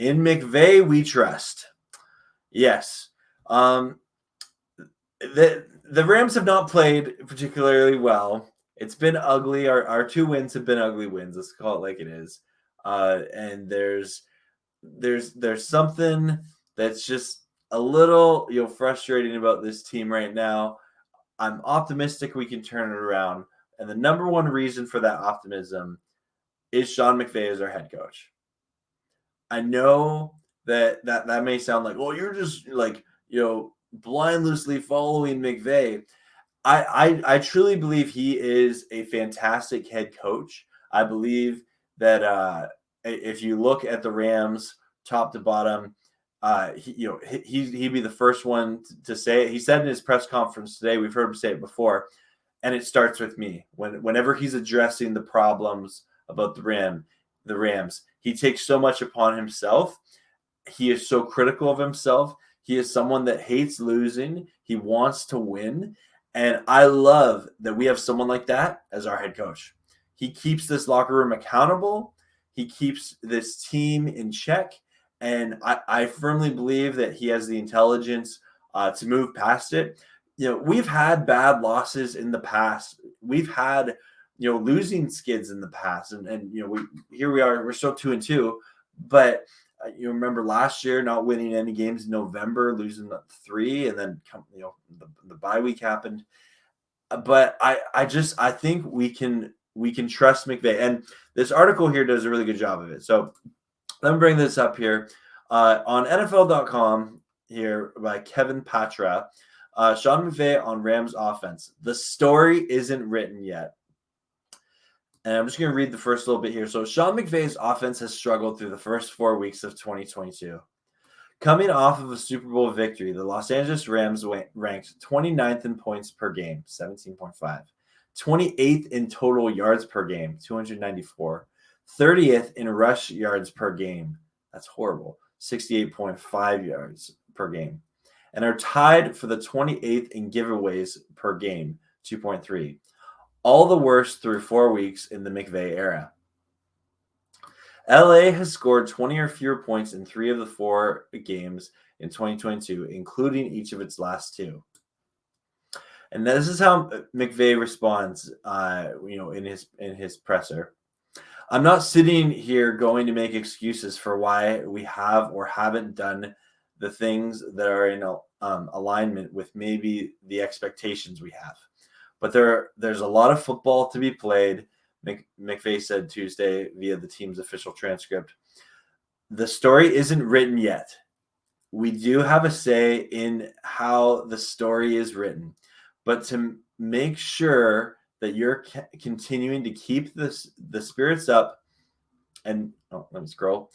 In McVay, we trust. Yes. The Rams have not played particularly well. It's been ugly. Our 2 wins have been ugly wins. Let's call it like it is. And there's something that's just a little frustrating about this team right now. I'm optimistic we can turn it around. And the number one reason for that optimism is Sean McVay as our head coach. I know that may sound like, well, you're just like, blindlessly following McVay. I truly believe he is a fantastic head coach. I believe that if you look at the Rams top to bottom, he'd be the first one to say it. He said in his press conference today, we've heard him say it before, and it starts with me. Whenever he's addressing the problems about the Rams, he takes so much upon himself. He is so critical of himself. He is someone that hates losing. He wants to win. And I love that we have someone like that as our head coach. He keeps this locker room accountable. He keeps this team in check. And I firmly believe that he has the intelligence to move past it. We've had bad losses in the past. We've had, losing skids in the past. And here we are, we're still 2-2. But you remember last year not winning any games in November, losing 3, and then the bye week happened. But I think we can trust McVay, and this article here does a really good job of it. So let me bring this up here on NFL.com here by Kevin Patra. Sean McVay on Rams offense. The story isn't written yet. And I'm just going to read the first little bit here. So Sean McVay's offense has struggled through the first 4 weeks of 2022. Coming off of a Super Bowl victory, the Los Angeles Rams ranked 29th in points per game, 17.5. 28th in total yards per game, 294. 30th in rush yards per game. That's horrible. 68.5 yards per game. And are tied for the 28th in giveaways per game, 2.3. All the worst through 4 weeks in the McVay era. LA has scored 20 or fewer points in 3 of the 4 games in 2022, including each of its last 2. And this is how McVay responds, in his presser. I'm not sitting here going to make excuses for why we have or haven't done the things that are in alignment with maybe the expectations we have. But there's a lot of football to be played, McVay said Tuesday via the team's official transcript. The story isn't written yet. We do have a say in how the story is written. But to make sure that you're continuing to keep the spirits up and let me scroll,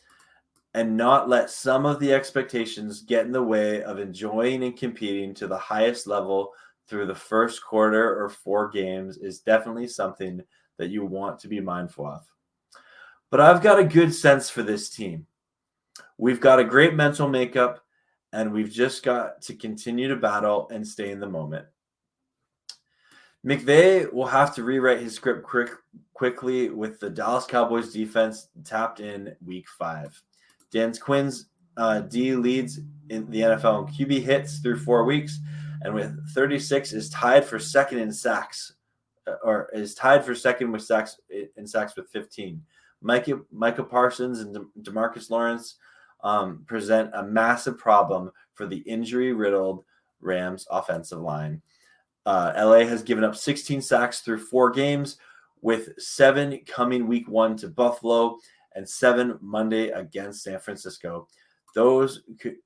and not let some of the expectations get in the way of enjoying and competing to the highest level through the first quarter or 4 games is definitely something that you want to be mindful of. But I've got a good sense for this team. We've got a great mental makeup, and we've just got to continue to battle and stay in the moment. McVay will have to rewrite his script quickly with the Dallas Cowboys defense tapped in week 5. Dan Quinn's D leads in the NFL in QB hits through 4 weeks, and with 36 is tied for second in sacks, or is tied for second with sacks with 15. Micah Parsons and DeMarcus Lawrence present a massive problem for the injury-riddled Rams offensive line. LA has given up 16 sacks through 4 games, with 7 coming week 1 to Buffalo and 7 Monday against San Francisco. Those could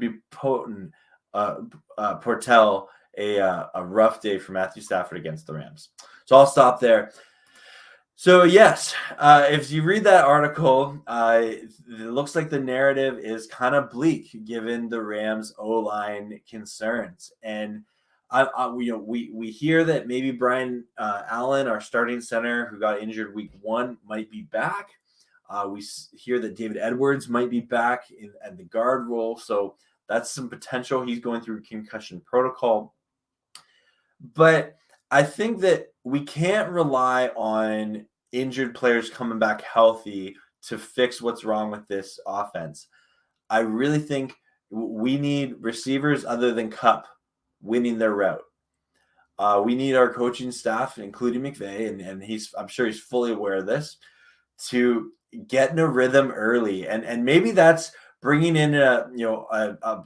be potent, portell a rough day for Matthew Stafford against the Rams. So I'll stop there. So yes, if you read that article, it looks like the narrative is kind of bleak given the Rams O-line concerns. And we hear that maybe Brian Allen, our starting center who got injured week 1, might be back. We hear that David Edwards might be back at the guard role. So that's some potential. He's going through concussion protocol. But I think that we can't rely on injured players coming back healthy to fix what's wrong with this offense. I really think we need receivers other than Kupp winning their route. We need our coaching staff, including McVay, and I'm sure he's fully aware of this, to get in a rhythm early, and maybe that's bringing in a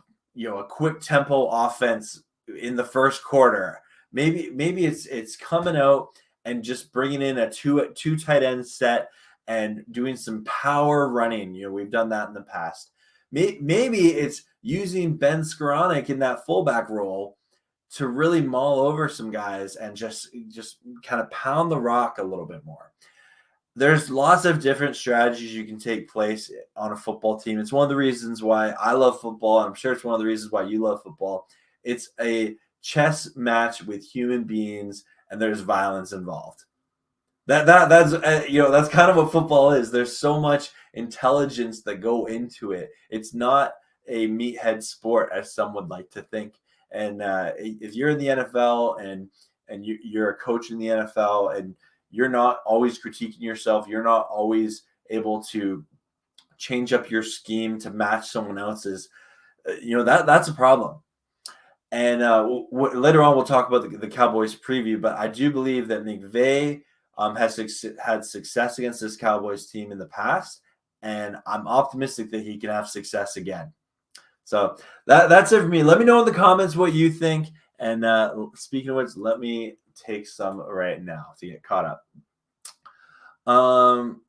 quick tempo offense in the first quarter. Maybe it's coming out and just bringing in a two tight end set and doing some power running. We've done that in the past. Maybe it's using Ben Skoranek in that fullback role to really maul over some guys and just kind of pound the rock a little bit more. There's lots of different strategies you can take place on a football team. It's one of the reasons why I love football. I'm sure it's one of the reasons why you love football. It's a chess match with human beings, and there's violence involved. That's kind of what football is. There's so much intelligence that go into it. It's not a meathead sport, as some would like to think. And if you're in the NFL and you're a coach in the NFL and you're not always critiquing yourself, you're not always able to change up your scheme to match someone else's, that's a problem. And later on, we'll talk about the Cowboys preview, but I do believe that McVay has had success against this Cowboys team in the past, and I'm optimistic that he can have success again. So that's it for me. Let me know in the comments what you think. And speaking of which, let me take some right now to get caught up.